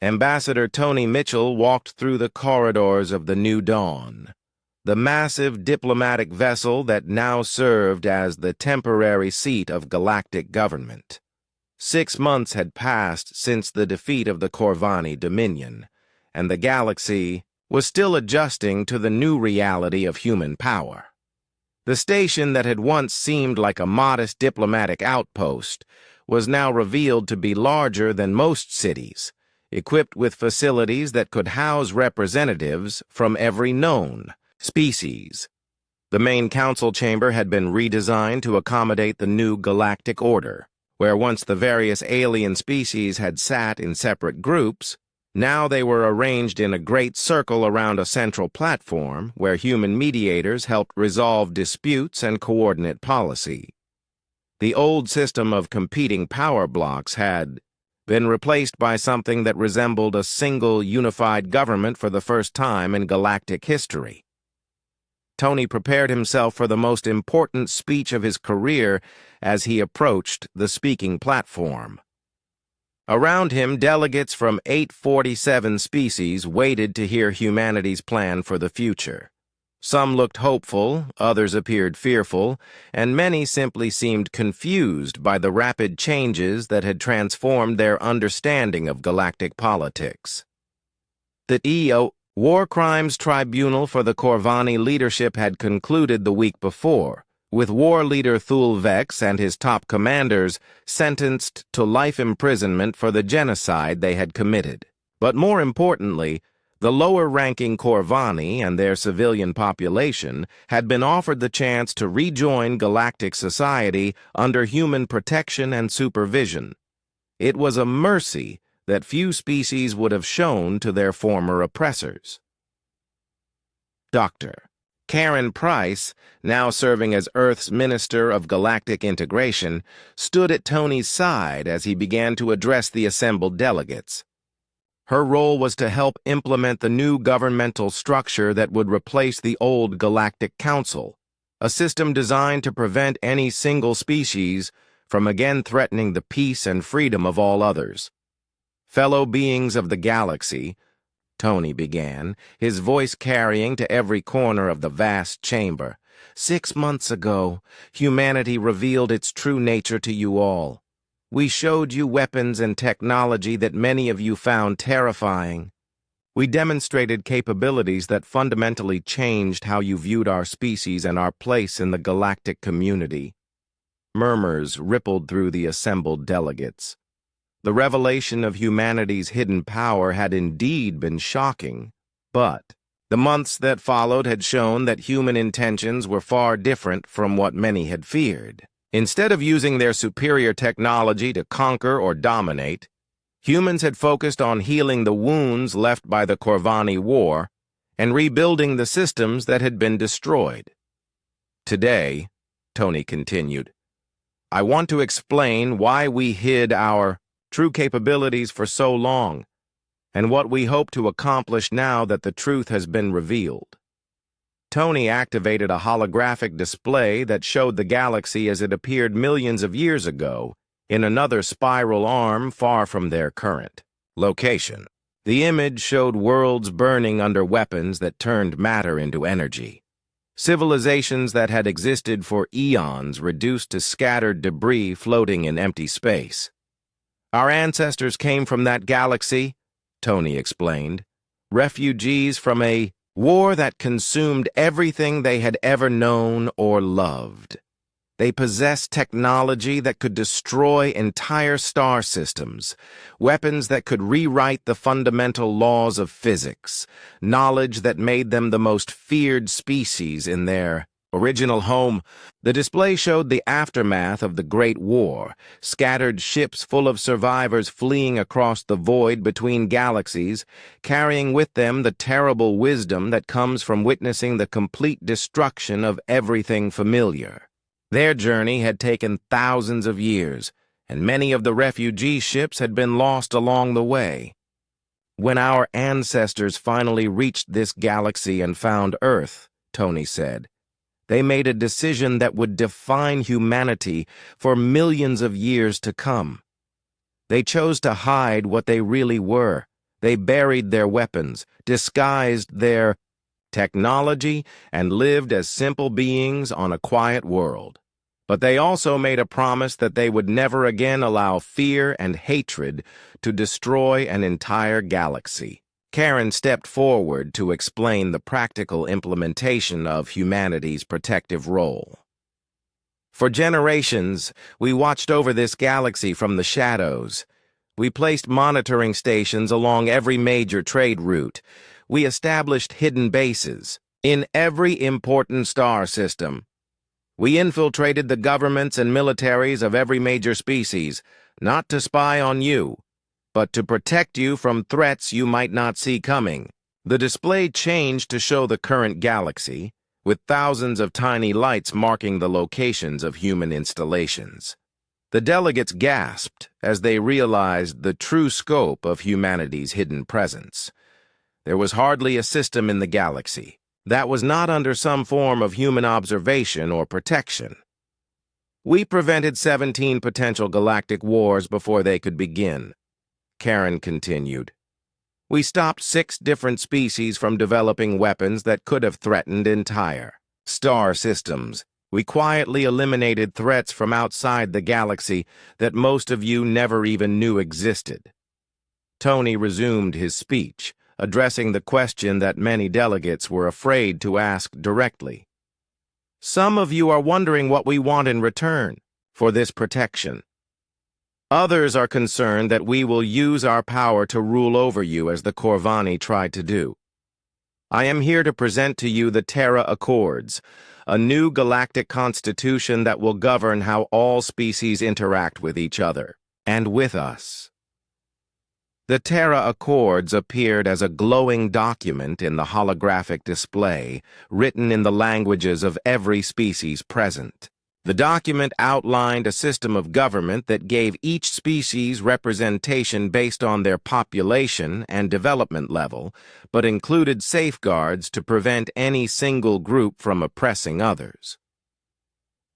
Ambassador Tony Mitchell walked through the corridors of the New Dawn, the massive diplomatic vessel that now served as the temporary seat of galactic government. 6 months had passed since the defeat of the Corvani Dominion, and the galaxy was still adjusting to the new reality of human power. The station that had once seemed like a modest diplomatic outpost was now revealed to be larger than most cities, equipped with facilities that could house representatives from every known species. The main council chamber had been redesigned to accommodate the new galactic order, where once the various alien species had sat in separate groups, now they were arranged in a great circle around a central platform where human mediators helped resolve disputes and coordinate policy. The old system of competing power blocks had been replaced by something that resembled a single unified government for the first time in galactic history. Tony prepared himself for the most important speech of his career as he approached the speaking platform. Around him, delegates from 847 species waited to hear humanity's plan for the future. Some looked hopeful, others appeared fearful, and many simply seemed confused by the rapid changes that had transformed their understanding of galactic politics. The War Crimes Tribunal for the Corvani leadership had concluded the week before, with war leader Thul Vex and his top commanders sentenced to life imprisonment for the genocide they had committed. But more importantly, the lower-ranking Corvani and their civilian population had been offered the chance to rejoin galactic society under human protection and supervision. It was a mercy that few species would have shown to their former oppressors. Dr. Karen Price, now serving as Earth's Minister of Galactic Integration, stood at Tony's side as he began to address the assembled delegates. Her role was to help implement the new governmental structure that would replace the old Galactic Council, a system designed to prevent any single species from again threatening the peace and freedom of all others. Fellow beings of the galaxy, Tony began, his voice carrying to every corner of the vast chamber. 6 months ago, humanity revealed its true nature to you all. We showed you weapons and technology that many of you found terrifying. We demonstrated capabilities that fundamentally changed how you viewed our species and our place in the galactic community. Murmurs rippled through the assembled delegates. The revelation of humanity's hidden power had indeed been shocking, but the months that followed had shown that human intentions were far different from what many had feared. Instead of using their superior technology to conquer or dominate, humans had focused on healing the wounds left by the Corvani War and rebuilding the systems that had been destroyed. Today, Tony continued, I want to explain why we hid our true capabilities for so long, and what we hope to accomplish now that the truth has been revealed. Tony activated a holographic display that showed the galaxy as it appeared millions of years ago in another spiral arm far from their current location. The image showed worlds burning under weapons that turned matter into energy. Civilizations that had existed for eons reduced to scattered debris floating in empty space. Our ancestors came from that galaxy, Tony explained, refugees from a war that consumed everything they had ever known or loved. They possessed technology that could destroy entire star systems, weapons that could rewrite the fundamental laws of physics, knowledge that made them the most feared species in their original home. The display showed the aftermath of the Great War, scattered ships full of survivors fleeing across the void between galaxies, carrying with them the terrible wisdom that comes from witnessing the complete destruction of everything familiar. Their journey had taken thousands of years, and many of the refugee ships had been lost along the way. When our ancestors finally reached this galaxy and found Earth, Tony said, they made a decision that would define humanity for millions of years to come. They chose to hide what they really were, They buried their weapons, disguised their technology, and lived as simple beings on a quiet world. But they also made a promise that they would never again allow fear and hatred to destroy an entire galaxy. Karen stepped forward to explain the practical implementation of humanity's protective role. For generations, we watched over this galaxy from the shadows. We placed monitoring stations along every major trade route. We established hidden bases in every important star system. We infiltrated the governments and militaries of every major species, not to spy on you, but to protect you from threats you might not see coming. The display changed to show the current galaxy, with thousands of tiny lights marking the locations of human installations. The delegates gasped as they realized the true scope of humanity's hidden presence. There was hardly a system in the galaxy that was not under some form of human observation or protection. We prevented 17 potential galactic wars before they could begin, Karen continued. We stopped 6 different species from developing weapons that could have threatened entire star systems. We quietly eliminated threats from outside the galaxy that most of you never even knew existed. Tony resumed his speech, addressing the question that many delegates were afraid to ask directly. Some of you are wondering what we want in return for this protection. Others are concerned that we will use our power to rule over you as the Corvani tried to do. I am here to present to you the Terra Accords, a new galactic constitution that will govern how all species interact with each other and with us. The Terra Accords appeared as a glowing document in the holographic display, written in the languages of every species present. The document outlined a system of government that gave each species representation based on their population and development level, but included safeguards to prevent any single group from oppressing others.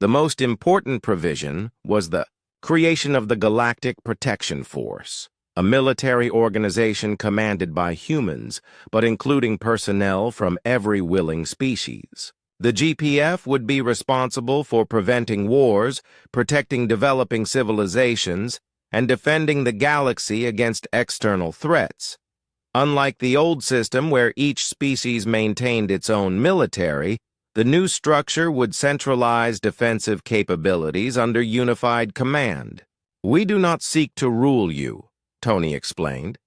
The most important provision was the creation of the Galactic Protection Force, a military organization commanded by humans, but including personnel from every willing species. The GPF would be responsible for preventing wars, protecting developing civilizations, and defending the galaxy against external threats. Unlike the old system where each species maintained its own military, the new structure would centralize defensive capabilities under unified command. We do not seek to rule you, Tony explained,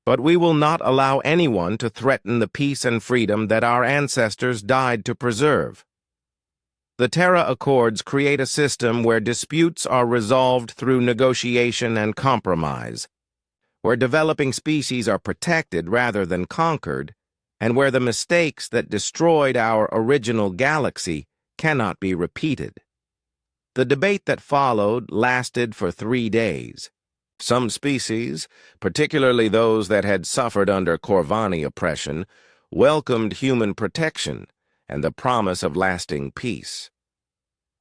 but we will not allow anyone to threaten the peace and freedom that our ancestors died to preserve. The Terra Accords create a system where disputes are resolved through negotiation and compromise, where developing species are protected rather than conquered, and where the mistakes that destroyed our original galaxy cannot be repeated. The debate that followed lasted for 3 days. Some species, particularly those that had suffered under Corvani oppression, welcomed human protection and the promise of lasting peace.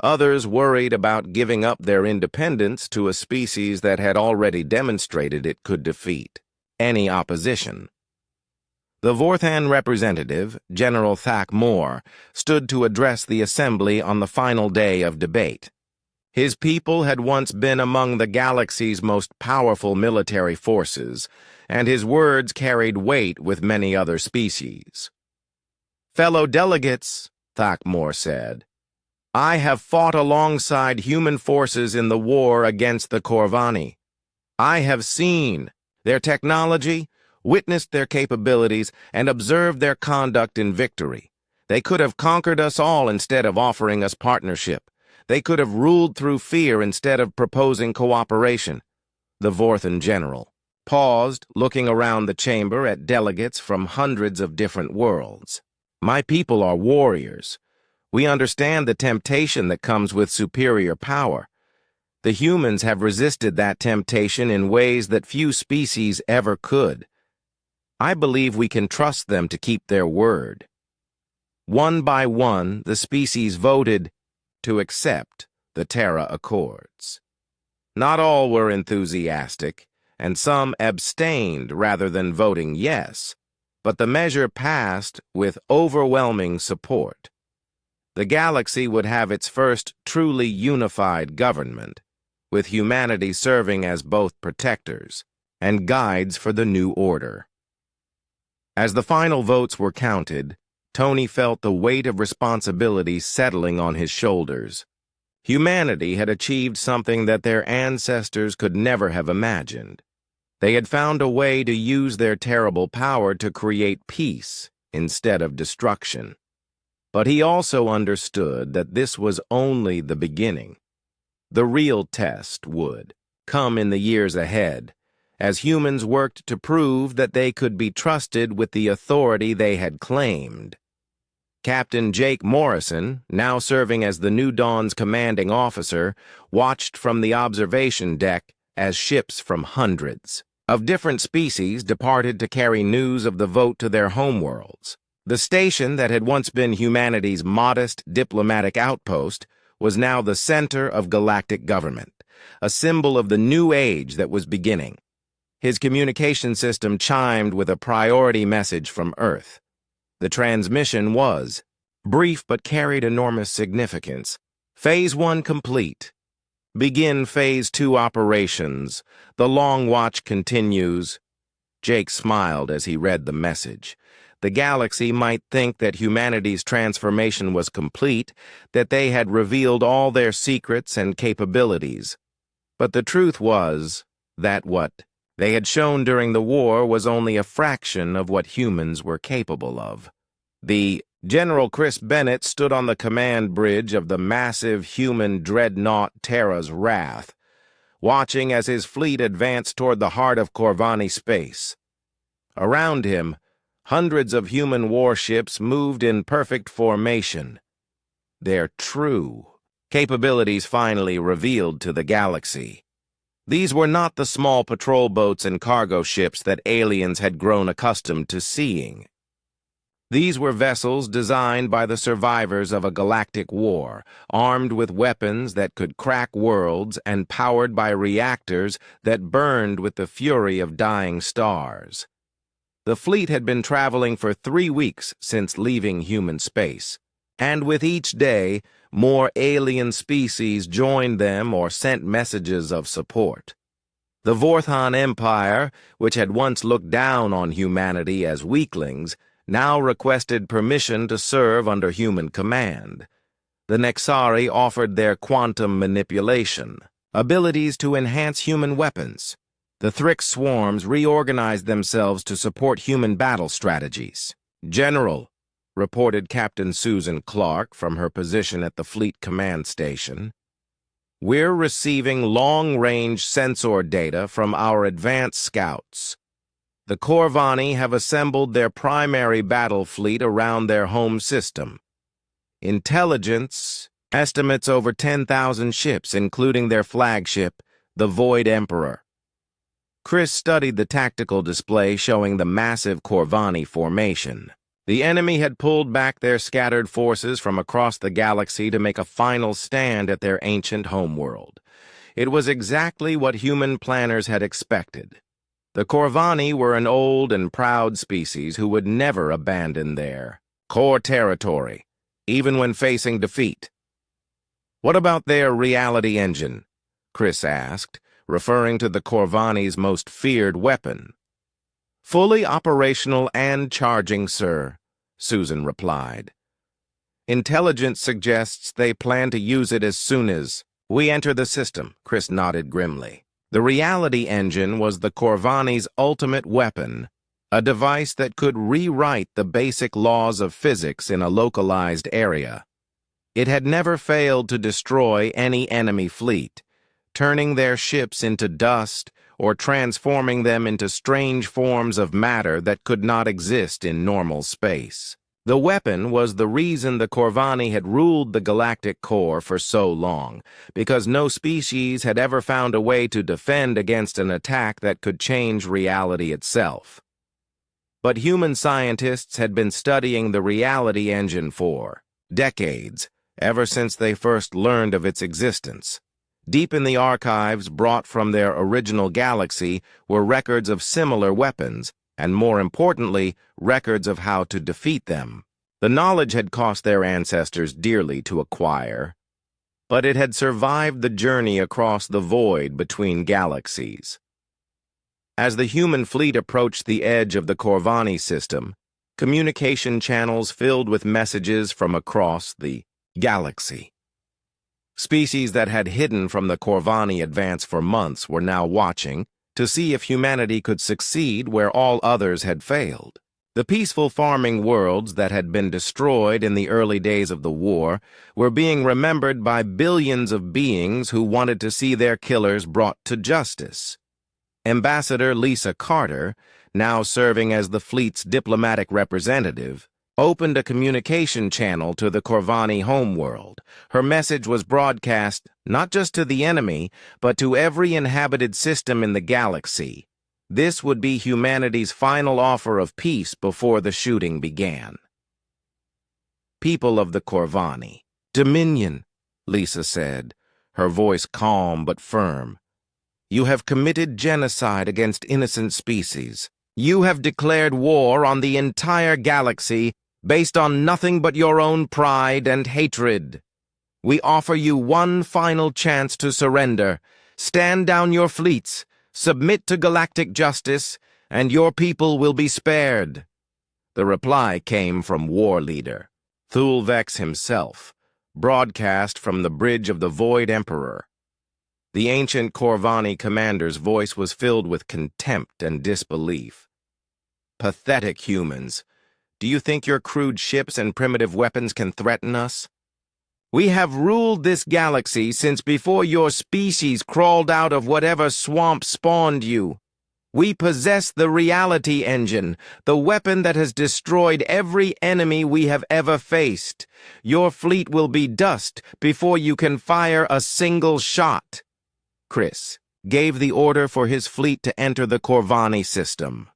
Others worried about giving up their independence to a species that had already demonstrated it could defeat any opposition. The Vorthan representative, General Thak Moore, stood to address the assembly on the final day of debate. His people had once been among the galaxy's most powerful military forces, and his words carried weight with many other species. "Fellow delegates," Thakmore said, "I have fought alongside human forces in the war against the Corvani. I have seen their technology, witnessed their capabilities, and observed their conduct in victory. They could have conquered us all instead of offering us partnership. They could have ruled through fear instead of proposing cooperation." The Vorthan general paused, looking around the chamber at delegates from hundreds of different worlds. "My people are warriors. We understand the temptation that comes with superior power. The humans have resisted that temptation in ways that few species ever could. I believe we can trust them to keep their word." One by one, the species voted to accept the Terra Accords. Not all were enthusiastic, and some abstained rather than voting yes, but the measure passed with overwhelming support. The galaxy would have its first truly unified government, with humanity serving as both protectors and guides for the new order. As the final votes were counted, Tony felt the weight of responsibility settling on his shoulders. Humanity had achieved something that their ancestors could never have imagined. They had found a way to use their terrible power to create peace instead of destruction. But he also understood that this was only the beginning. The real test would come in the years ahead, as humans worked to prove that they could be trusted with the authority they had claimed. Captain Jake Morrison, now serving as the New Dawn's commanding officer, watched from the observation deck as ships from hundreds of different species departed to carry news of the vote to their homeworlds. The station that had once been humanity's modest diplomatic outpost was now the center of galactic government, a symbol of the new age that was beginning. His communication system chimed with a priority message from Earth. The transmission was brief but carried enormous significance. Phase 1 complete. Begin Phase 2 operations. The long watch continues. Jake smiled as he read the message. The galaxy might think that humanity's transformation was complete, that they had revealed all their secrets and capabilities. But the truth was that what they had shown during the war was only a fraction of what humans were capable of. The General Chris Bennett stood on the command bridge of the massive human dreadnought Terra's Wrath, watching as his fleet advanced toward the heart of Corvani space. Around him, hundreds of human warships moved in perfect formation. Their true capabilities finally revealed to the galaxy. These were not the small patrol boats and cargo ships that aliens had grown accustomed to seeing. These were vessels designed by the survivors of a galactic war, armed with weapons that could crack worlds and powered by reactors that burned with the fury of dying stars. The fleet had been traveling for 3 weeks since leaving human space, and with each day, more alien species joined them or sent messages of support. The Vorthon Empire, which had once looked down on humanity as weaklings, now requested permission to serve under human command. The Nexari offered their quantum manipulation, abilities to enhance human weapons. The Thrix swarms reorganized themselves to support human battle strategies. "General," reported Captain Susan Clark from her position at the Fleet Command Station, "we're receiving long-range sensor data from our advanced scouts. The Corvani have assembled their primary battle fleet around their home system. Intelligence estimates over 10,000 ships, including their flagship, the Void Emperor." Chris studied the tactical display showing the massive Corvani formation. The enemy had pulled back their scattered forces from across the galaxy to make a final stand at their ancient homeworld. It was exactly what human planners had expected. The Corvani were an old and proud species who would never abandon their core territory, even when facing defeat. "What about their reality engine?" Chris asked, referring to the Corvani's most feared weapon. "Fully operational and charging, sir," Susan replied. "Intelligence suggests they plan to use it as soon as we enter the system," Chris nodded grimly. The reality engine was the Corvani's ultimate weapon, a device that could rewrite the basic laws of physics in a localized area. It had never failed to destroy any enemy fleet, turning their ships into dust or transforming them into strange forms of matter that could not exist in normal space. The weapon was the reason the Corvani had ruled the galactic core for so long, because no species had ever found a way to defend against an attack that could change reality itself. But human scientists had been studying the reality engine for decades, ever since they first learned of its existence. Deep in the archives brought from their original galaxy were records of similar weapons, and more importantly, records of how to defeat them. The knowledge had cost their ancestors dearly to acquire, but it had survived the journey across the void between galaxies. As the human fleet approached the edge of the Corvani system, communication channels filled with messages from across the galaxy. Species that had hidden from the Corvani advance for months were now watching to see if humanity could succeed where all others had failed. The peaceful farming worlds that had been destroyed in the early days of the war were being remembered by billions of beings who wanted to see their killers brought to justice. Ambassador Lisa Carter, now serving as the fleet's diplomatic representative, opened a communication channel to the Corvani homeworld. Her message was broadcast not just to the enemy, but to every inhabited system in the galaxy. This would be humanity's final offer of peace before the shooting began. People of the Corvani. Dominion, Lisa said, her voice calm but firm. You have committed genocide against innocent species. You have declared war on the entire galaxy based on nothing but your own pride and hatred. We offer you one final chance to surrender. Stand down your fleets, submit to galactic justice, and your people will be spared. The reply came from War Leader, Thulvex himself, broadcast from the bridge of the Void Emperor. The ancient Corvani commander's voice was filled with contempt and disbelief. Pathetic humans. Do you think your crude ships and primitive weapons can threaten us? We have ruled this galaxy since before your species crawled out of whatever swamp spawned you. We possess the reality engine, the weapon that has destroyed every enemy we have ever faced. Your fleet will be dust before you can fire a single shot. Chris gave the order for his fleet to enter the Corvani system.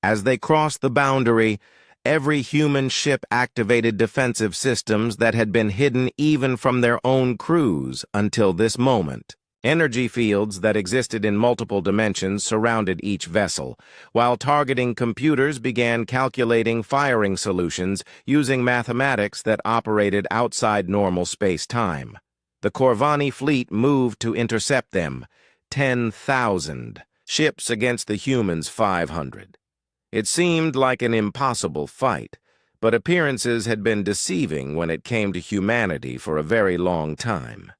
As they crossed the boundary, every human ship activated defensive systems that had been hidden even from their own crews until this moment. Energy fields that existed in multiple dimensions surrounded each vessel, while targeting computers began calculating firing solutions using mathematics that operated outside normal space-time. The Corvani fleet moved to intercept them, 10,000 ships against the humans' 500. It seemed like an impossible fight, but appearances had been deceiving when it came to humanity for a very long time.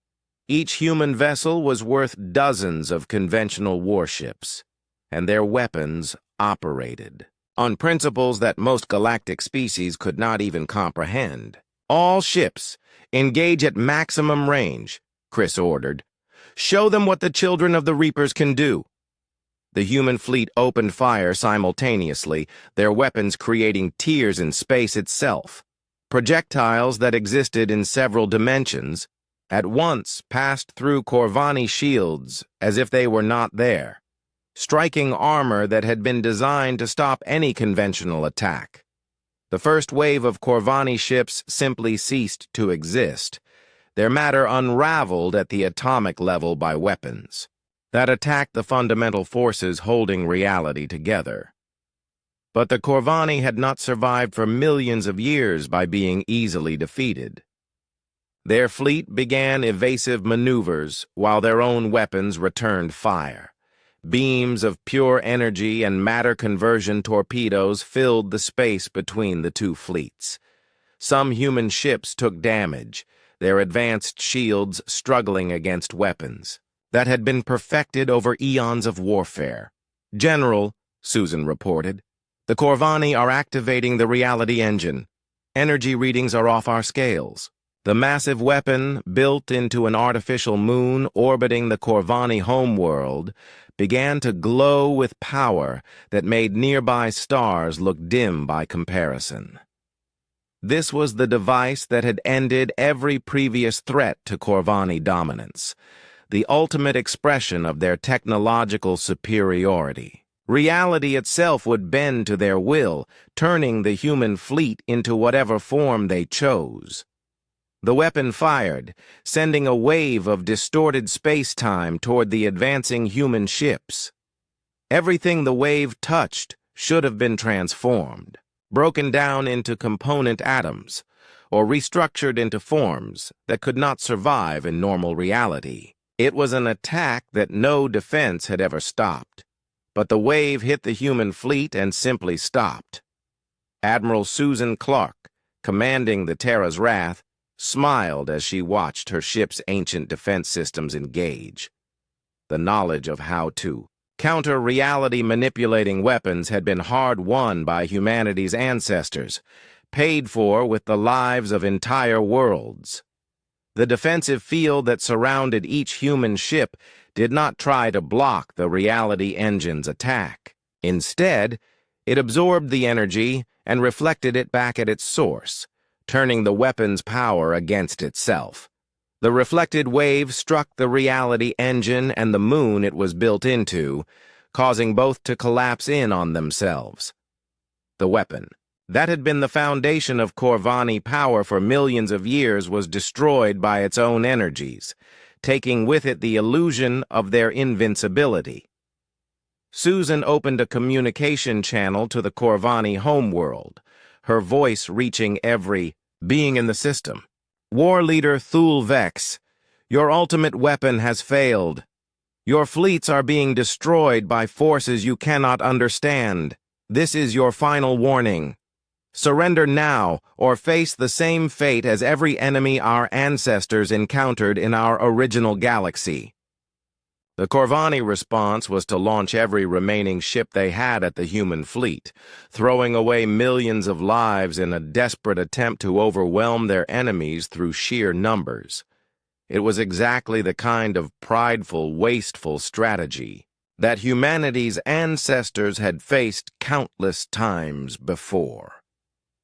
Each human vessel was worth dozens of conventional warships, and their weapons operated on principles that most galactic species could not even comprehend. All ships, engage at maximum range, Chris ordered. Show them what the children of the Reapers can do. The human fleet opened fire simultaneously, their weapons creating tears in space itself. Projectiles that existed in several dimensions at once passed through Corvani shields as if they were not there, striking armor that had been designed to stop any conventional attack. The first wave of Corvani ships simply ceased to exist. Their matter unraveled at the atomic level by weapons that attacked the fundamental forces holding reality together. But the Corvani had not survived for millions of years by being easily defeated. Their fleet began evasive maneuvers while their own weapons returned fire. Beams of pure energy and matter conversion torpedoes filled the space between the two fleets. Some human ships took damage, their advanced shields struggling against weapons that had been perfected over eons of warfare. General, Susan reported, the Corvani are activating the reality engine. Energy readings are off our scales. The massive weapon, built into an artificial moon orbiting the Corvani homeworld, began to glow with power that made nearby stars look dim by comparison. This was the device that had ended every previous threat to Corvani dominance, the ultimate expression of their technological superiority. Reality itself would bend to their will, turning the human fleet into whatever form they chose. The weapon fired, sending a wave of distorted space-time toward the advancing human ships. Everything the wave touched should have been transformed, broken down into component atoms, or restructured into forms that could not survive in normal reality. It was an attack that no defense had ever stopped. But the wave hit the human fleet and simply stopped. Admiral Susan Clark, commanding the Terra's Wrath, smiled as she watched her ship's ancient defense systems engage. The knowledge of how to counter reality-manipulating weapons had been hard-won by humanity's ancestors, paid for with the lives of entire worlds. The defensive field that surrounded each human ship did not try to block the reality engine's attack. Instead, it absorbed the energy and reflected it back at its source, turning the weapon's power against itself. The reflected wave struck the reality engine and the moon it was built into, causing both to collapse in on themselves. The weapon, that had been the foundation of Corvani power for millions of years, was destroyed by its own energies, taking with it the illusion of their invincibility. Susan opened a communication channel to the Corvani homeworld, her voice reaching every being in the system. War leader Thul Vex, your ultimate weapon has failed. Your fleets are being destroyed by forces you cannot understand. This is your final warning. Surrender now, or face the same fate as every enemy our ancestors encountered in our original galaxy. The Corvani response was to launch every remaining ship they had at the human fleet, throwing away millions of lives in a desperate attempt to overwhelm their enemies through sheer numbers. It was exactly the kind of prideful, wasteful strategy that humanity's ancestors had faced countless times before.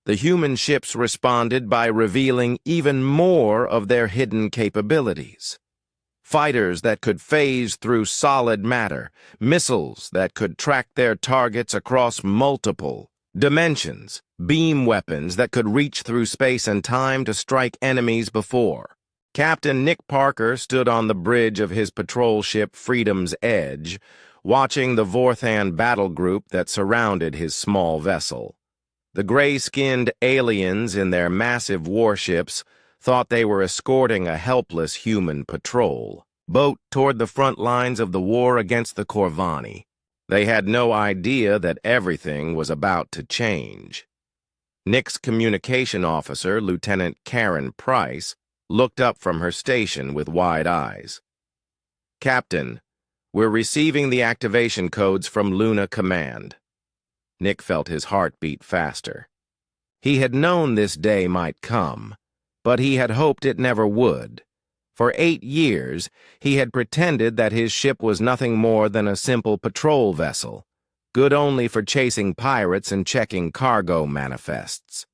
The human ships responded by revealing even more of their hidden capabilities. Fighters that could phase through solid matter, missiles that could track their targets across multiple dimensions, beam weapons that could reach through space and time to strike enemies before. Captain Nick Parker stood on the bridge of his patrol ship Freedom's Edge, watching the Vorthan battle group that surrounded his small vessel. The gray-skinned aliens in their massive warships thought they were escorting a helpless human patrol boat toward the front lines of the war against the Corvani. They had no idea that everything was about to change. Nick's communication officer, Lieutenant Karen Price, looked up from her station with wide eyes. Captain, we're receiving the activation codes from Luna Command. Nick felt his heart beat faster. He had known this day might come, but he had hoped it never would. For 8 years, he had pretended that his ship was nothing more than a simple patrol vessel, good only for chasing pirates and checking cargo manifests.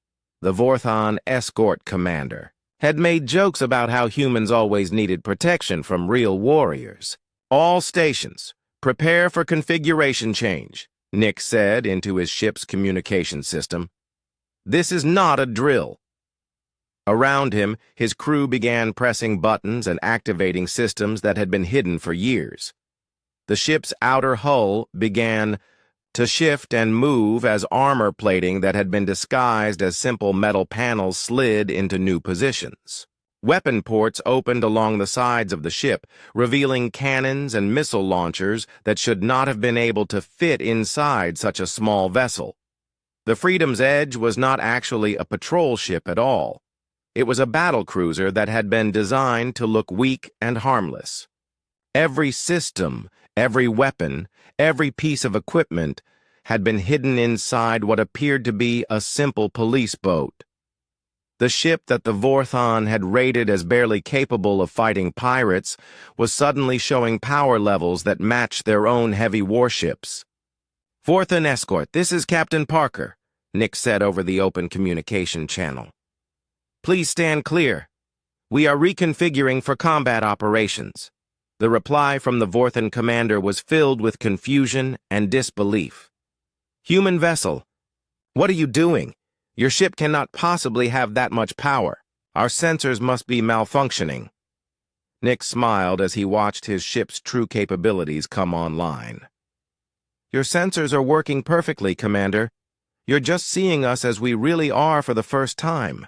The Vorthan escort commander had made jokes about how humans always needed protection from real warriors. All stations, prepare for configuration change, Nick said into his ship's communication system. This is not a drill. Around him, his crew began pressing buttons and activating systems that had been hidden for years. The ship's outer hull began to shift and move as armor plating that had been disguised as simple metal panels slid into new positions. Weapon ports opened along the sides of the ship, revealing cannons and missile launchers that should not have been able to fit inside such a small vessel. The Freedom's Edge was not actually a patrol ship at all. It was a battlecruiser that had been designed to look weak and harmless. Every system, every weapon, every piece of equipment had been hidden inside what appeared to be a simple police boat. The ship that the Vorthan had rated as barely capable of fighting pirates was suddenly showing power levels that matched their own heavy warships. Vorthan Escort, this is Captain Parker, Nick said over the open communication channel. Please stand clear. We are reconfiguring for combat operations. The reply from the Vorthan commander was filled with confusion and disbelief. Human vessel, what are you doing? Your ship cannot possibly have that much power. Our sensors must be malfunctioning. Nick smiled as he watched his ship's true capabilities come online. Your sensors are working perfectly, Commander. You're just seeing us as we really are for the first time.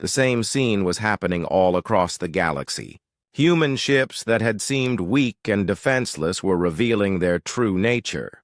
The same scene was happening all across the galaxy. Human ships that had seemed weak and defenseless were revealing their true nature.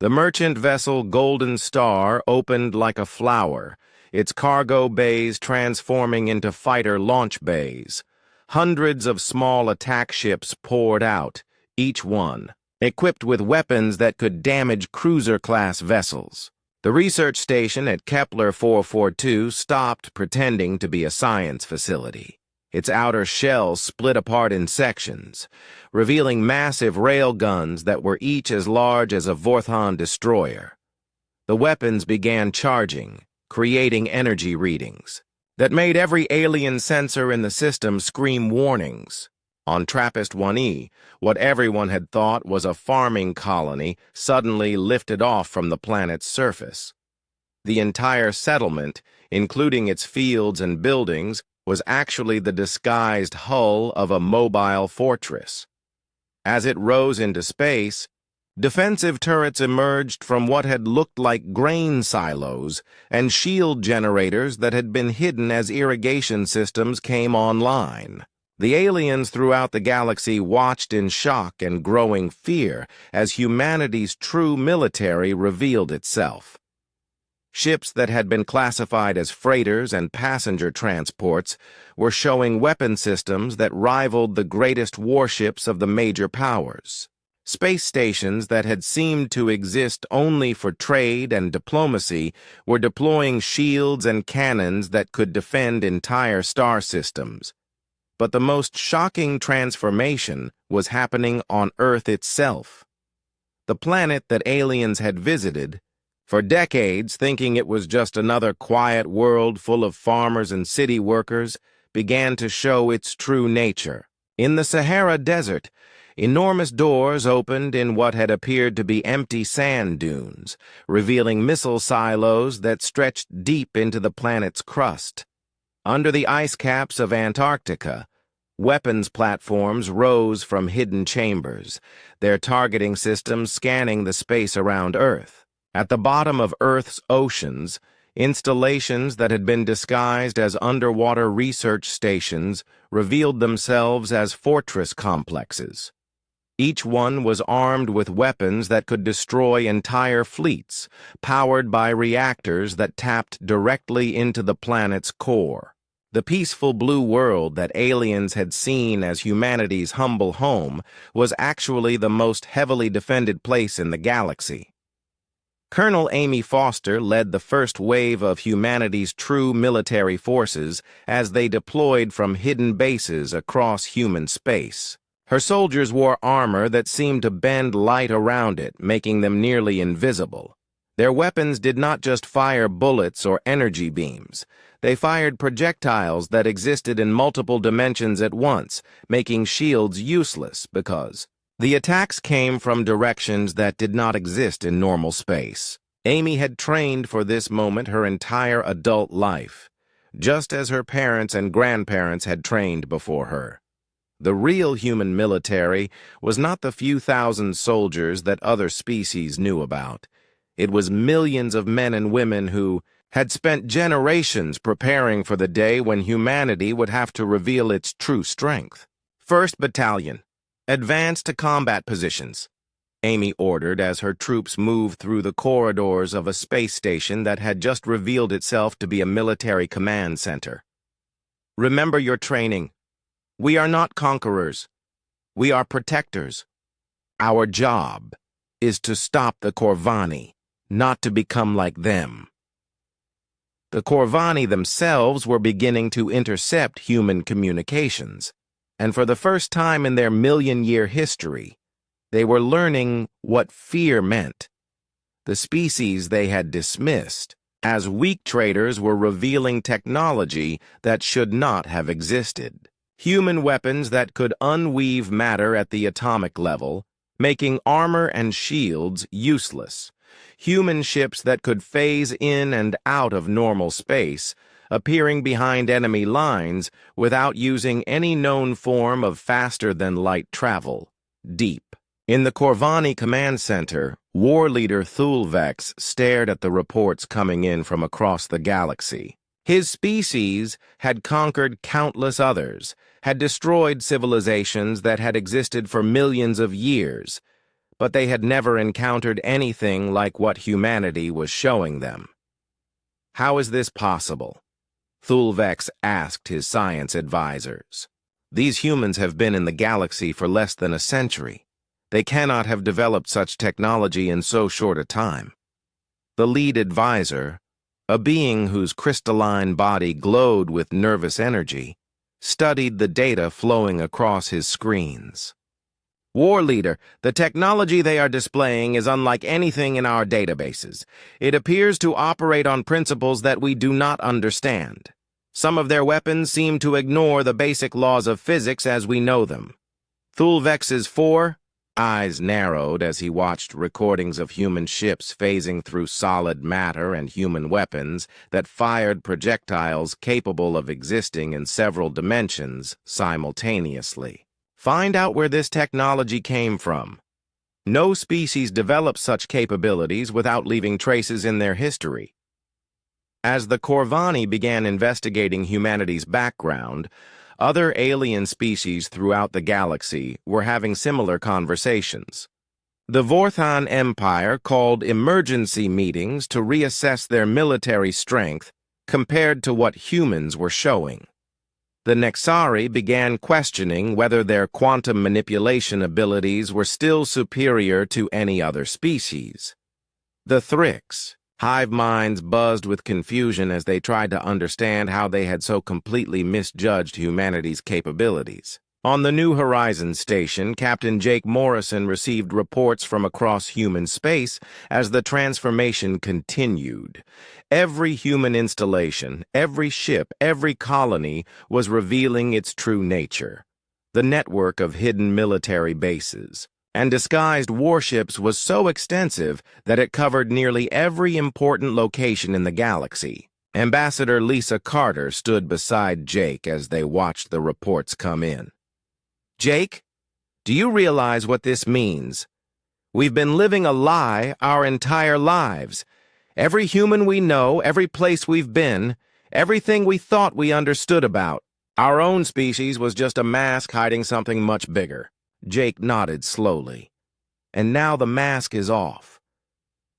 The merchant vessel Golden Star opened like a flower, its cargo bays transforming into fighter launch bays. Hundreds of small attack ships poured out, each one equipped with weapons that could damage cruiser-class vessels. The research station at Kepler 442 stopped pretending to be a science facility. Its outer shell split apart in sections, revealing massive railguns that were each as large as a Vorthon destroyer. The weapons began charging, creating energy readings that made every alien sensor in the system scream warnings. On TRAPPIST-1E, what everyone had thought was a farming colony suddenly lifted off from the planet's surface. The entire settlement, including its fields and buildings, was actually the disguised hull of a mobile fortress. As it rose into space, defensive turrets emerged from what had looked like grain silos, and shield generators that had been hidden as irrigation systems came online. The aliens throughout the galaxy watched in shock and growing fear as humanity's true military revealed itself. Ships that had been classified as freighters and passenger transports were showing weapon systems that rivaled the greatest warships of the major powers. Space stations that had seemed to exist only for trade and diplomacy were deploying shields and cannons that could defend entire star systems. But the most shocking transformation was happening on Earth itself. The planet that aliens had visited, for decades thinking it was just another quiet world full of farmers and city workers, began to show its true nature. In the Sahara Desert, enormous doors opened in what had appeared to be empty sand dunes, revealing missile silos that stretched deep into the planet's crust. Under the ice caps of Antarctica, weapons platforms rose from hidden chambers, their targeting systems scanning the space around Earth. At the bottom of Earth's oceans, installations that had been disguised as underwater research stations revealed themselves as fortress complexes. Each one was armed with weapons that could destroy entire fleets, powered by reactors that tapped directly into the planet's core. The peaceful blue world that aliens had seen as humanity's humble home was actually the most heavily defended place in the galaxy. Colonel Amy Foster led the first wave of humanity's true military forces as they deployed from hidden bases across human space. Her soldiers wore armor that seemed to bend light around it, making them nearly invisible. Their weapons did not just fire bullets or energy beams. They fired projectiles that existed in multiple dimensions at once, making shields useless because the attacks came from directions that did not exist in normal space. Amy had trained for this moment her entire adult life, just as her parents and grandparents had trained before her. The real human military was not the few thousand soldiers that other species knew about. It was millions of men and women who had spent generations preparing for the day when humanity would have to reveal its true strength. 1st Battalion, advance to combat positions, Amy ordered as her troops moved through the corridors of a space station that had just revealed itself to be a military command center. Remember your training. We are not conquerors. We are protectors. Our job is to stop the Corvani, not to become like them. The Corvani themselves were beginning to intercept human communications, and for the first time in their million-year history, they were learning what fear meant. The species they had dismissed as weak traders were revealing technology that should not have existed. Human weapons that could unweave matter at the atomic level, making armor and shields useless. Human ships that could phase in and out of normal space, appearing behind enemy lines without using any known form of faster-than-light travel, deep. In the Corvani command center, war leader Thulvex stared at the reports coming in from across the galaxy. His species had conquered countless others, had destroyed civilizations that had existed for millions of years, but they had never encountered anything like what humanity was showing them. How is this possible? Thulvex asked his science advisors. These humans have been in the galaxy for less than a century. They cannot have developed such technology in so short a time. The lead advisor, a being whose crystalline body glowed with nervous energy, studied the data flowing across his screens. War leader, the technology they are displaying is unlike anything in our databases. It appears to operate on principles that we do not understand. Some of their weapons seem to ignore the basic laws of physics as we know them. Thulvex's eyes narrowed as he watched recordings of human ships phasing through solid matter and human weapons that fired projectiles capable of existing in several dimensions simultaneously. Find out where this technology came from. No species develops such capabilities without leaving traces in their history. As the Corvani began investigating humanity's background, other alien species throughout the galaxy were having similar conversations. The Vorthan Empire called emergency meetings to reassess their military strength compared to what humans were showing. The Nexari began questioning whether their quantum manipulation abilities were still superior to any other species. The Thrix, hive minds buzzed with confusion as they tried to understand how they had so completely misjudged humanity's capabilities. On the New Horizons station, Captain Jake Morrison received reports from across human space as the transformation continued. Every human installation, every ship, every colony was revealing its true nature. The network of hidden military bases and disguised warships was so extensive that it covered nearly every important location in the galaxy. Ambassador Lisa Carter stood beside Jake as they watched the reports come in. Jake, do you realize what this means? We've been living a lie our entire lives. Every human we know, every place we've been, everything we thought we understood about. Our own species was just a mask hiding something much bigger. Jake nodded slowly. And now the mask is off.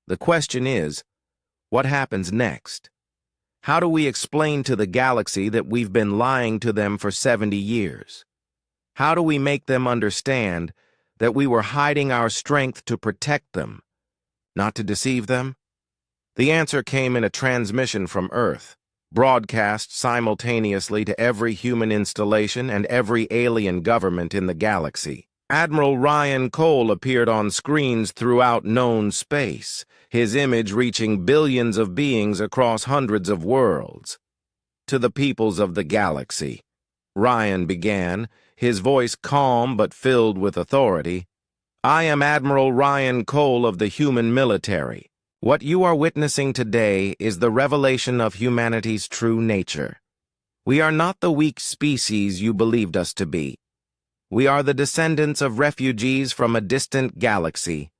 The question is, what happens next? How do we explain to the galaxy that we've been lying to them for 70 years? How do we make them understand that we were hiding our strength to protect them, not to deceive them? The answer came in a transmission from Earth, broadcast simultaneously to every human installation and every alien government in the galaxy. Admiral Ryan Cole appeared on screens throughout known space, his image reaching billions of beings across hundreds of worlds. To the peoples of the galaxy, Ryan began, his voice calm but filled with authority. I am Admiral Ryan Cole of the human military. What you are witnessing today is the revelation of humanity's true nature. We are not the weak species you believed us to be. We are the descendants of refugees from a distant galaxy,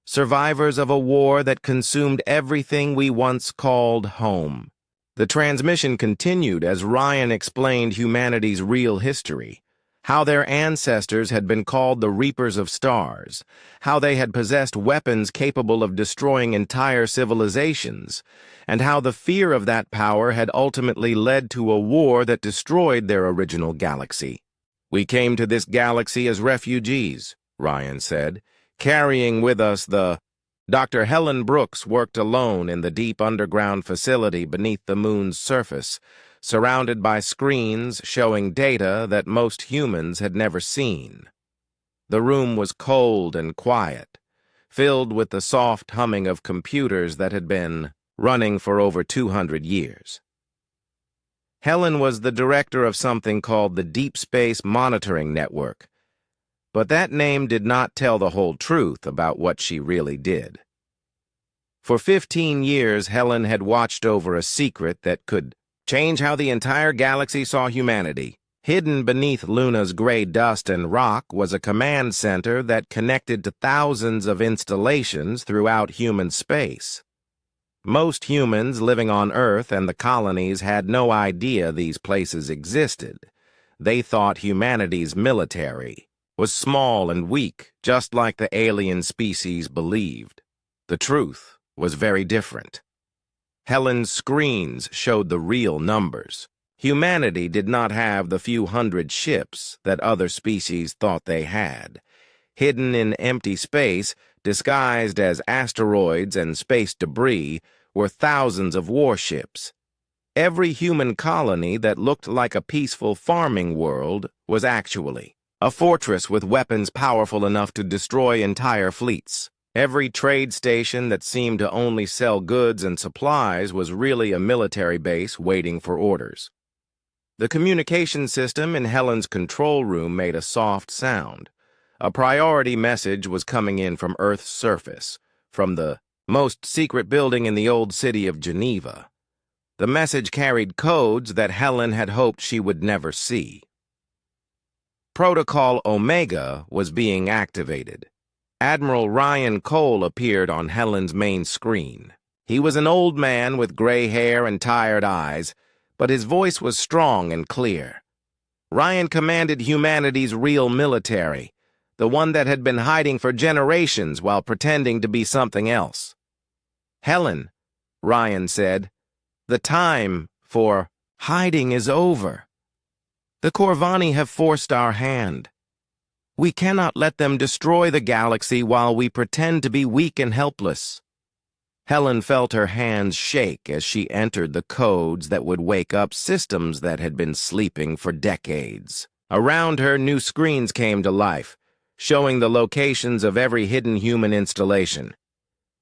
survivors of a war that consumed everything we once called home. The transmission continued as Ryan explained humanity's real history, how their ancestors had been called the Reapers of Stars, how they had possessed weapons capable of destroying entire civilizations, and how the fear of that power had ultimately led to a war that destroyed their original galaxy. We came to this galaxy as refugees, Ryan said, carrying with us the... Dr. Helen Brooks worked alone in the deep underground facility beneath the moon's surface, surrounded by screens showing data that most humans had never seen. The room was cold and quiet, filled with the soft humming of computers that had been running for over 200 years. Helen was the director of something called the Deep Space Monitoring Network, but that name did not tell the whole truth about what she really did. For 15 years, Helen had watched over a secret that could Change how the entire galaxy saw humanity. Hidden beneath Luna's gray dust and rock was a command center that connected to thousands of installations throughout human space. Most humans living on Earth and the colonies had no idea these places existed. They thought humanity's military was small and weak, just like the alien species believed. The truth was very different. Helen's screens showed the real numbers. Humanity did not have the few hundred ships that other species thought they had. Hidden in empty space, disguised as asteroids and space debris, were thousands of warships. Every human colony that looked like a peaceful farming world was actually a fortress with weapons powerful enough to destroy entire fleets. Every trade station that seemed to only sell goods and supplies was really a military base waiting for orders. The communication system in Helen's control room made a soft sound. A priority message was coming in from Earth's surface, from the most secret building in the old city of Geneva. The message carried codes that Helen had hoped she would never see. Protocol Omega was being activated. Admiral Ryan Cole appeared on Helen's main screen. He was an old man with gray hair and tired eyes, but his voice was strong and clear. Ryan commanded humanity's real military, the one that had been hiding for generations while pretending to be something else. "Helen," Ryan said, "the time for hiding is over. The Corvani have forced our hand. We cannot let them destroy the galaxy while we pretend to be weak and helpless." Helen felt her hands shake as she entered the codes that would wake up systems that had been sleeping for decades. Around her, new screens came to life, showing the locations of every hidden human installation.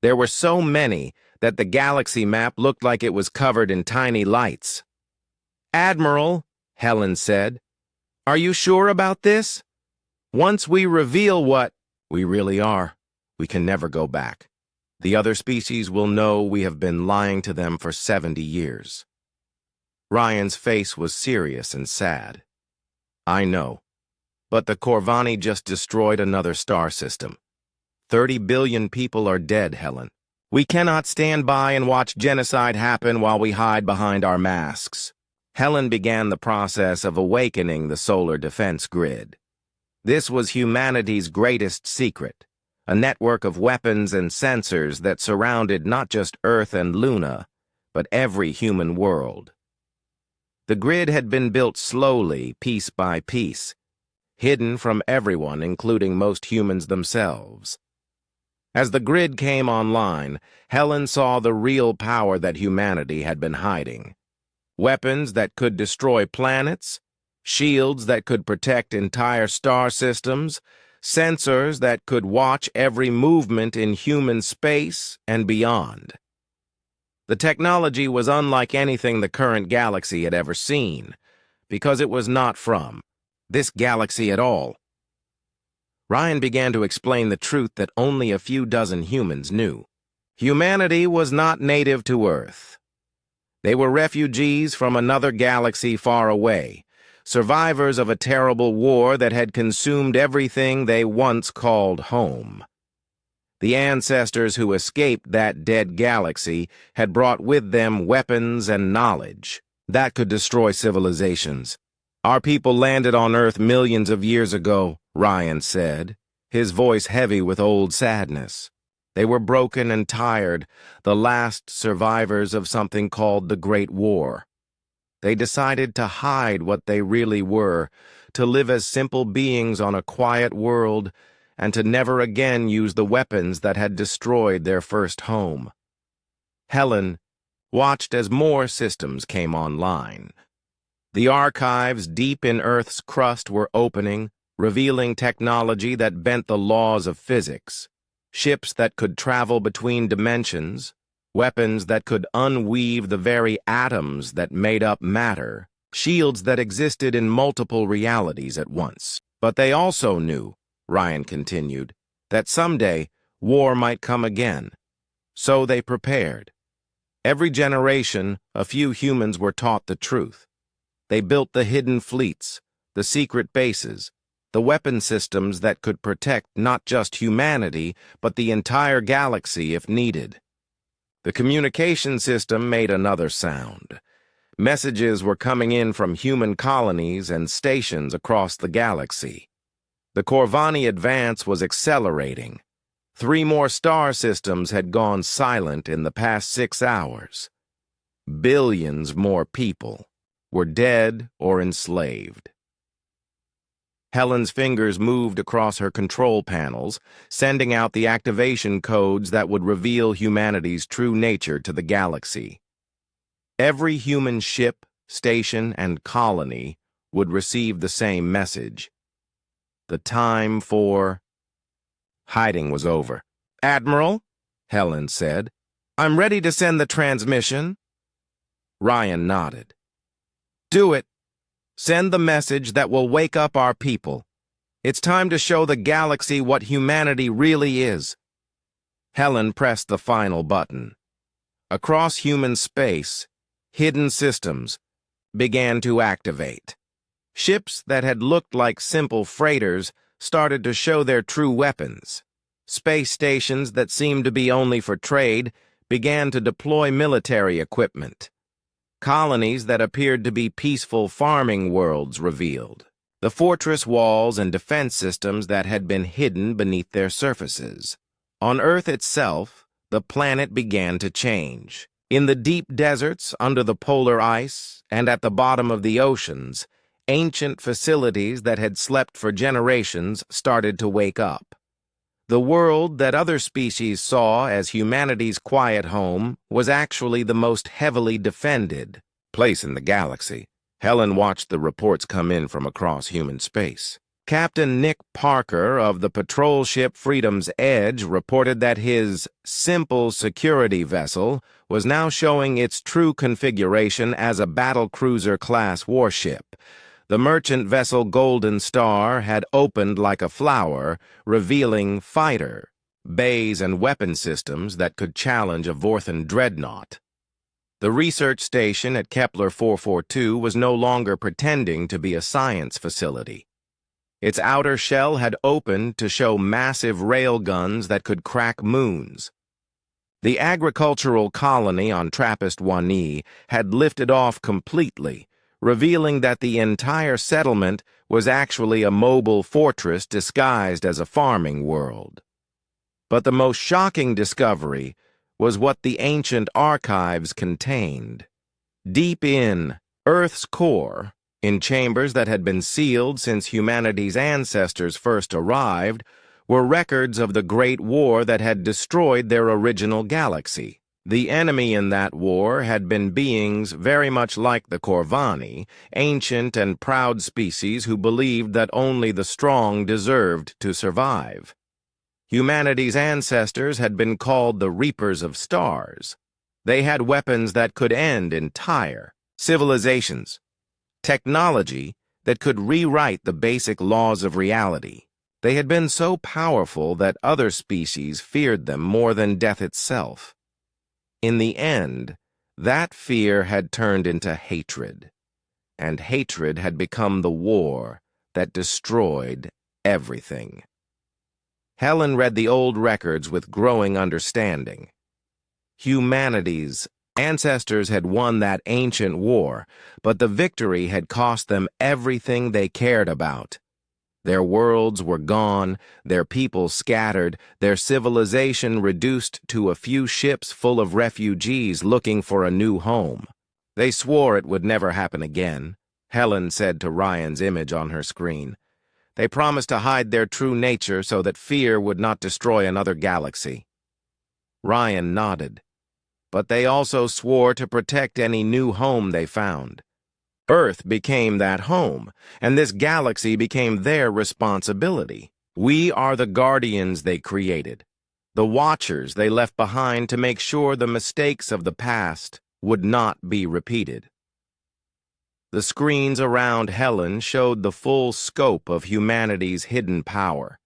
There were so many that the galaxy map looked like it was covered in tiny lights. "Admiral," Helen said, "are you sure about this? Once we reveal what we really are, we can never go back. The other species will know we have been lying to them for 70 years. Ryan's face was serious and sad. "I know, but the Corvani just destroyed another star system. 30 billion people are dead, Helen. We cannot stand by and watch genocide happen while we hide behind our masks." Helen began the process of awakening the solar defense grid. This was humanity's greatest secret, a network of weapons and sensors that surrounded not just Earth and Luna, but every human world. The grid had been built slowly, piece by piece, hidden from everyone, including most humans themselves. As the grid came online, Helen saw the real power that humanity had been hiding. Weapons that could destroy planets, shields that could protect entire star systems, sensors that could watch every movement in human space and beyond. The technology was unlike anything the current galaxy had ever seen, because it was not from this galaxy at all. Ryan began to explain the truth that only a few dozen humans knew. Humanity was not native to Earth. They were refugees from another galaxy far away, survivors of a terrible war that had consumed everything they once called home. The ancestors who escaped that dead galaxy had brought with them weapons and knowledge that could destroy civilizations. "Our people landed on Earth millions of years ago," Ryan said, his voice heavy with old sadness. "They were broken and tired, the last survivors of something called the Great War. They decided to hide what they really were, to live as simple beings on a quiet world, and to never again use the weapons that had destroyed their first home." Helen watched as more systems came online. The archives deep in Earth's crust were opening, revealing technology that bent the laws of physics. Ships that could travel between dimensions, weapons that could unweave the very atoms that made up matter, shields that existed in multiple realities at once. But they also knew, Ryan continued, that someday war might come again. So they prepared. Every generation, a few humans were taught the truth. They built the hidden fleets, the secret bases, the weapon systems that could protect not just humanity, but the entire galaxy if needed. The communication system made another sound. Messages were coming in from human colonies and stations across the galaxy. The Corvani advance was accelerating. 3 more star systems had gone silent in the past 6 hours. Billions more people were dead or enslaved. Helen's fingers moved across her control panels, sending out the activation codes that would reveal humanity's true nature to the galaxy. Every human ship, station, and colony would receive the same message. The time for hiding was over. "Admiral," Helen said, "I'm ready to send the transmission." Ryan nodded. "Do it. Send the message that will wake up our people. It's time to show the galaxy what humanity really is." Helen pressed the final button. Across human space, hidden systems began to activate. Ships that had looked like simple freighters started to show their true weapons. Space stations that seemed to be only for trade began to deploy military equipment. Colonies that appeared to be peaceful farming worlds revealed. The fortress walls and defense systems that had been hidden beneath their surfaces. On Earth itself, the planet began to change. In the deep deserts, under the polar ice, and at the bottom of the oceans, ancient facilities that had slept for generations started to wake up. The world that other species saw as humanity's quiet home was actually the most heavily defended place in the galaxy. Helen watched the reports come in from across human space. Captain Nick Parker of the patrol ship Freedom's Edge reported that his simple security vessel was now showing its true configuration as a battlecruiser-class warship. The merchant vessel Golden Star had opened like a flower, revealing fighter, bays, and weapon systems that could challenge a Vorthan dreadnought. The research station at Kepler 442 was no longer pretending to be a science facility. Its outer shell had opened to show massive railguns that could crack moons. The agricultural colony on Trappist-1E had lifted off completely, revealing that the entire settlement was actually a mobile fortress disguised as a farming world. But the most shocking discovery was what the ancient archives contained. Deep in Earth's core, in chambers that had been sealed since humanity's ancestors first arrived, were records of the Great War that had destroyed their original galaxy. The enemy in that war had been beings very much like the Corvani, ancient and proud species who believed that only the strong deserved to survive. Humanity's ancestors had been called the Reapers of Stars. They had weapons that could end entire civilizations, technology that could rewrite the basic laws of reality. They had been so powerful that other species feared them more than death itself. In the end, that fear had turned into hatred, and hatred had become the war that destroyed everything. Helen read the old records with growing understanding. Humanity's ancestors had won that ancient war, but the victory had cost them everything they cared about. Their worlds were gone, their people scattered, their civilization reduced to a few ships full of refugees looking for a new home. They swore it would never happen again, Helen said to Ryan's image on her screen. They promised to hide their true nature so that fear would not destroy another galaxy. Ryan nodded. But they also swore to protect any new home they found. Earth became that home, and this galaxy became their responsibility. We are the guardians they created, the watchers they left behind to make sure the mistakes of the past would not be repeated. The screens around Helen showed the full scope of humanity's hidden power,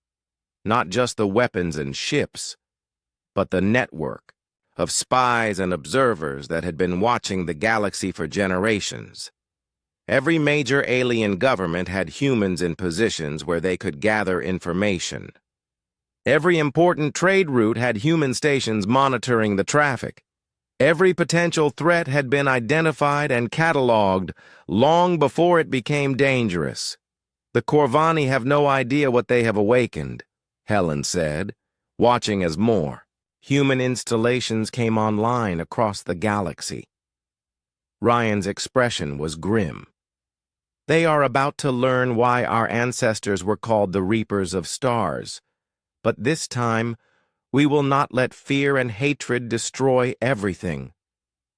not just the weapons and ships, but the network, of spies and observers that had been watching the galaxy for generations. Every major alien government had humans in positions where they could gather information. Every important trade route had human stations monitoring the traffic. Every potential threat had been identified and cataloged long before it became dangerous. "The Corvani have no idea what they have awakened," Helen said, watching as more human installations came online across the galaxy. Ryan's expression was grim. "They are about to learn why our ancestors were called the Reapers of Stars. But this time, we will not let fear and hatred destroy everything.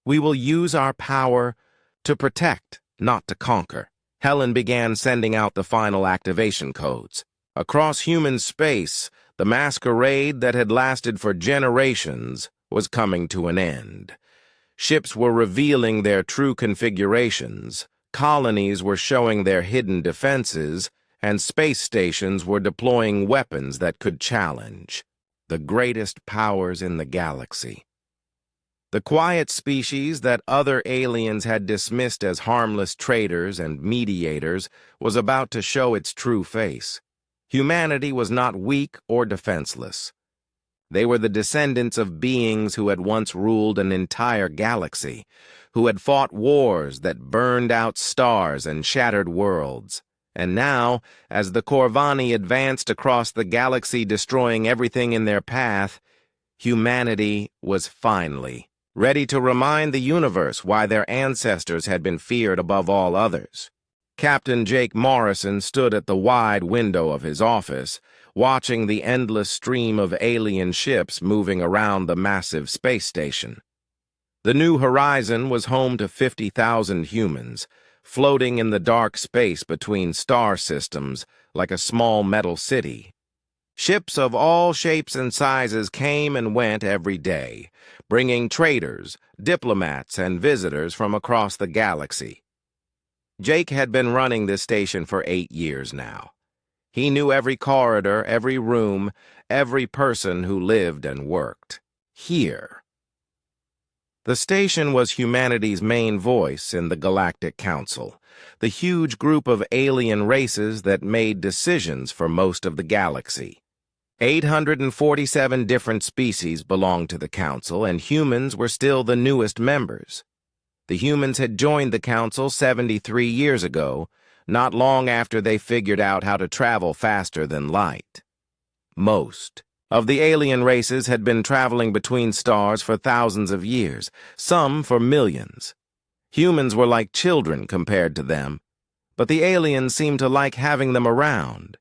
We will use our power to protect, not to conquer." Helen began sending out the final activation codes. Across human space, the masquerade that had lasted for generations was coming to an end. Ships were revealing their true configurations, colonies were showing their hidden defenses, and space stations were deploying weapons that could challenge the greatest powers in the galaxy. The quiet species that other aliens had dismissed as harmless traders and mediators was about to show its true face. Humanity was not weak or defenseless. They were the descendants of beings who had once ruled an entire galaxy, who had fought wars that burned out stars and shattered worlds. And now, as the Corvani advanced across the galaxy destroying everything in their path, humanity was finally ready to remind the universe why their ancestors had been feared above all others. Captain Jake Morrison stood at the wide window of his office, watching the endless stream of alien ships moving around the massive space station. The New Horizon was home to 50,000 humans, floating in the dark space between star systems like a small metal city. Ships of all shapes and sizes came and went every day, bringing traders, diplomats, and visitors from across the galaxy. Jake had been running this station for 8 years now. He knew every corridor, every room, every person who lived and worked here. The station was humanity's main voice in the Galactic Council, the huge group of alien races that made decisions for most of the galaxy. 847 different species belonged to the Council, and humans were still the newest members. The humans had joined the Council 73 years ago, not long after they figured out how to travel faster than light. Most of the alien races had been traveling between stars for thousands of years, some for millions. Humans were like children compared to them, but the aliens seemed to like having them around.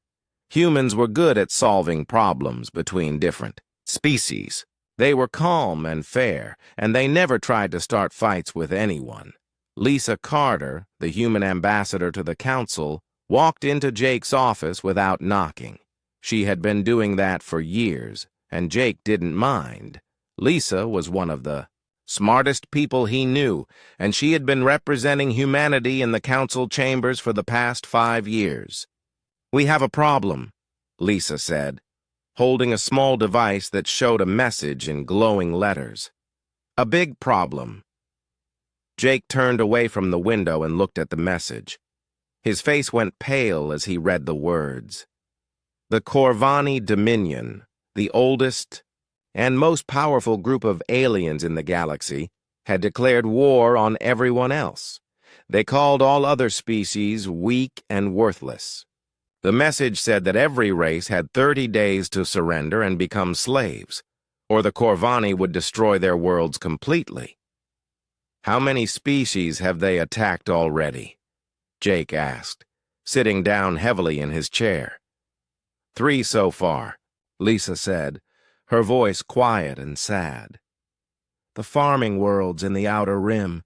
Humans were good at solving problems between different species. They were calm and fair, and they never tried to start fights with anyone. Lisa Carter, the human ambassador to the Council, walked into Jake's office without knocking. She had been doing that for years, and Jake didn't mind. Lisa was one of the smartest people he knew, and she had been representing humanity in the Council chambers for the past 5 years. "We have a problem," Lisa said, holding a small device that showed a message in glowing letters. "A big problem." Jake turned away from the window and looked at the message. His face went pale as he read the words. The Corvani Dominion, the oldest and most powerful group of aliens in the galaxy, had declared war on everyone else. They called all other species weak and worthless. The message said that every race had 30 days to surrender and become slaves, or the Corvani would destroy their worlds completely. "How many species have they attacked already?" Jake asked, sitting down heavily in his chair. 3 so far, Lisa said, her voice quiet and sad. "The farming worlds in the Outer Rim,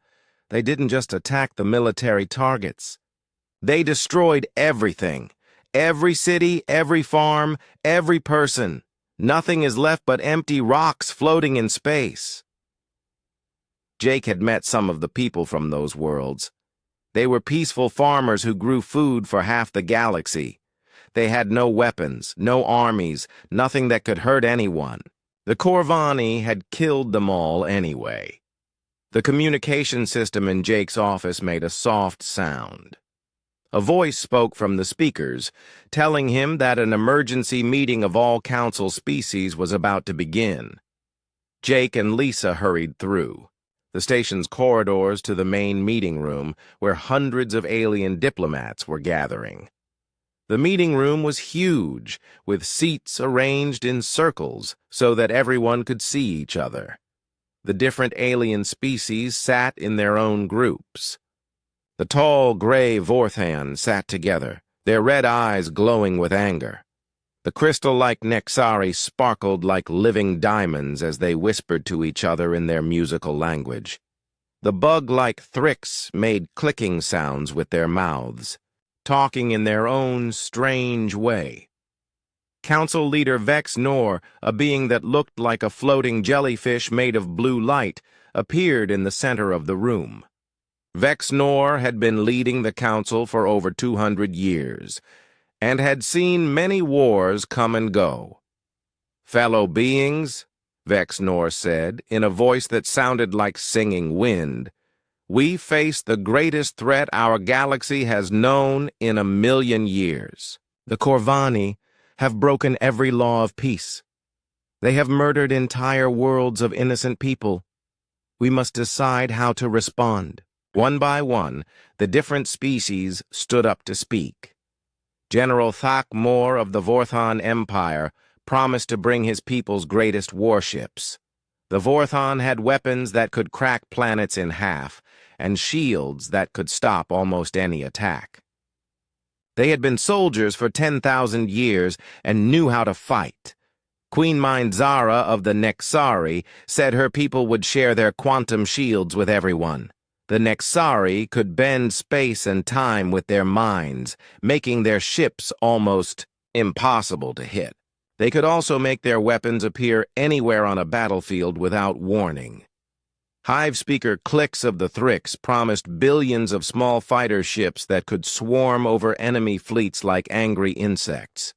they didn't just attack the military targets. They destroyed everything. Every city, every farm, every person. Nothing is left but empty rocks floating in space." Jake had met some of the people from those worlds. They were peaceful farmers who grew food for half the galaxy. They had no weapons, no armies, nothing that could hurt anyone. The Corvani had killed them all anyway. The communication system in Jake's office made a soft sound. A voice spoke from the speakers, telling him that an emergency meeting of all council species was about to begin. Jake and Lisa hurried through the station's corridors to the main meeting room, where hundreds of alien diplomats were gathering. The meeting room was huge, with seats arranged in circles so that everyone could see each other. The different alien species sat in their own groups. The tall, gray Vorthan sat together, their red eyes glowing with anger. The crystal-like Nexari sparkled like living diamonds as they whispered to each other in their musical language. The bug-like Thrix made clicking sounds with their mouths, talking in their own strange way. Council leader Vex Nor, a being that looked like a floating jellyfish made of blue light, appeared in the center of the room. Vex Nor had been leading the council for over 200 years, and had seen many wars come and go. "Fellow beings," Vex Nor said, in a voice that sounded like singing wind, "we face the greatest threat our galaxy has known in 1,000,000 years. The Corvani have broken every law of peace. They have murdered entire worlds of innocent people. We must decide how to respond." One by one, the different species stood up to speak. General Thak Mor of the Vorthan Empire promised to bring his people's greatest warships. The Vorthan had weapons that could crack planets in half, and shields that could stop almost any attack. They had been soldiers for 10,000 years and knew how to fight. Queen Mind Zara of the Nexari said her people would share their quantum shields with everyone. The Nexari could bend space and time with their minds, making their ships almost impossible to hit. They could also make their weapons appear anywhere on a battlefield without warning. Hive Speaker Clix of the Thrix promised billions of small fighter ships that could swarm over enemy fleets like angry insects.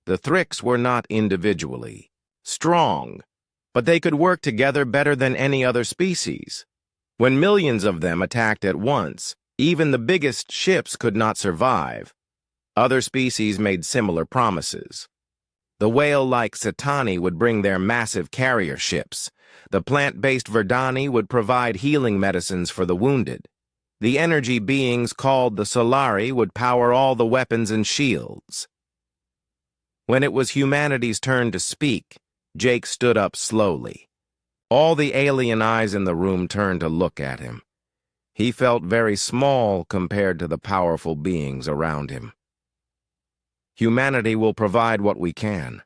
The Thrix were not individually strong, but they could work together better than any other species. When millions of them attacked at once, even the biggest ships could not survive. Other species made similar promises. The whale-like Satani would bring their massive carrier ships. The plant-based Verdani would provide healing medicines for the wounded. The energy beings called the Solari would power all the weapons and shields. When it was humanity's turn to speak, Jake stood up slowly. All the alien eyes in the room turned to look at him. He felt very small compared to the powerful beings around him. "Humanity will provide what we can,"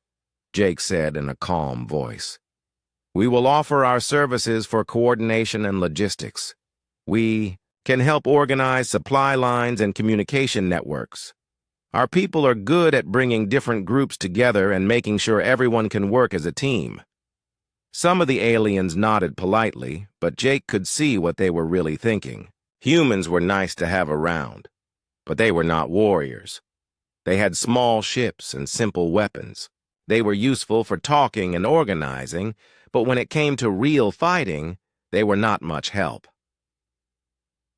Jake said in a calm voice. "We will offer our services for coordination and logistics. We can help organize supply lines and communication networks. Our people are good at bringing different groups together and making sure everyone can work as a team." Some of the aliens nodded politely, but Jake could see what they were really thinking. Humans were nice to have around, but they were not warriors. They had small ships and simple weapons. They were useful for talking and organizing, but when it came to real fighting, they were not much help.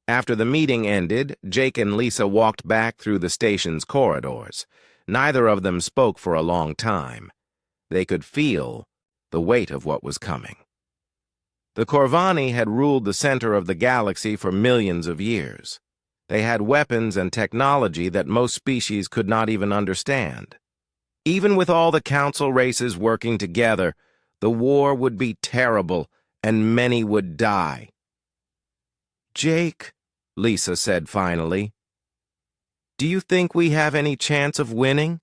After the meeting ended, Jake and Lisa walked back through the station's corridors. Neither of them spoke for a long time. They could feel the weight of what was coming. The Corvani had ruled the center of the galaxy for millions of years. They had weapons and technology that most species could not even understand. Even with all the council races working together, the war would be terrible and many would die. "Jake," Lisa said finally, "do you think we have any chance of winning?"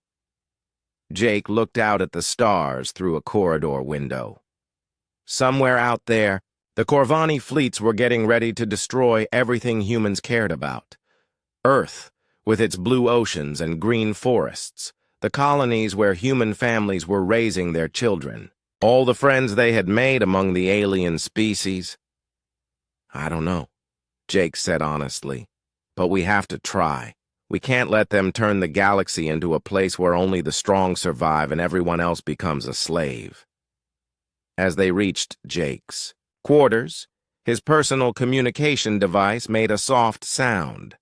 Jake looked out at the stars through a corridor window. Somewhere out there, the Corvani fleets were getting ready to destroy everything humans cared about. Earth, with its blue oceans and green forests, the colonies where human families were raising their children, all the friends they had made among the alien species. "I don't know," Jake said honestly, "but we have to try. We can't let them turn the galaxy into a place where only the strong survive and everyone else becomes a slave." As they reached Jake's quarters, his personal communication device made a soft sound.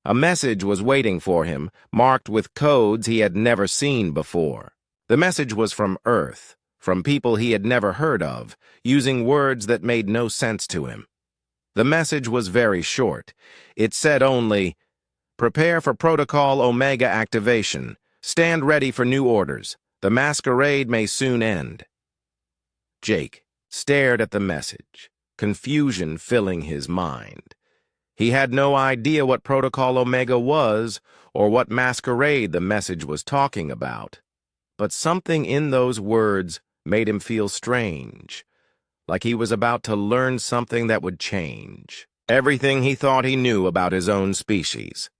A message was waiting for him, marked with codes he had never seen before. The message was from Earth, from people he had never heard of, using words that made no sense to him. The message was very short. It said only, "Prepare for Protocol Omega activation. Stand ready for new orders. The masquerade may soon end." Jake stared at the message, confusion filling his mind. He had no idea what Protocol Omega was or what masquerade the message was talking about. But something in those words made him feel strange, like he was about to learn something that would change everything he thought he knew about his own species.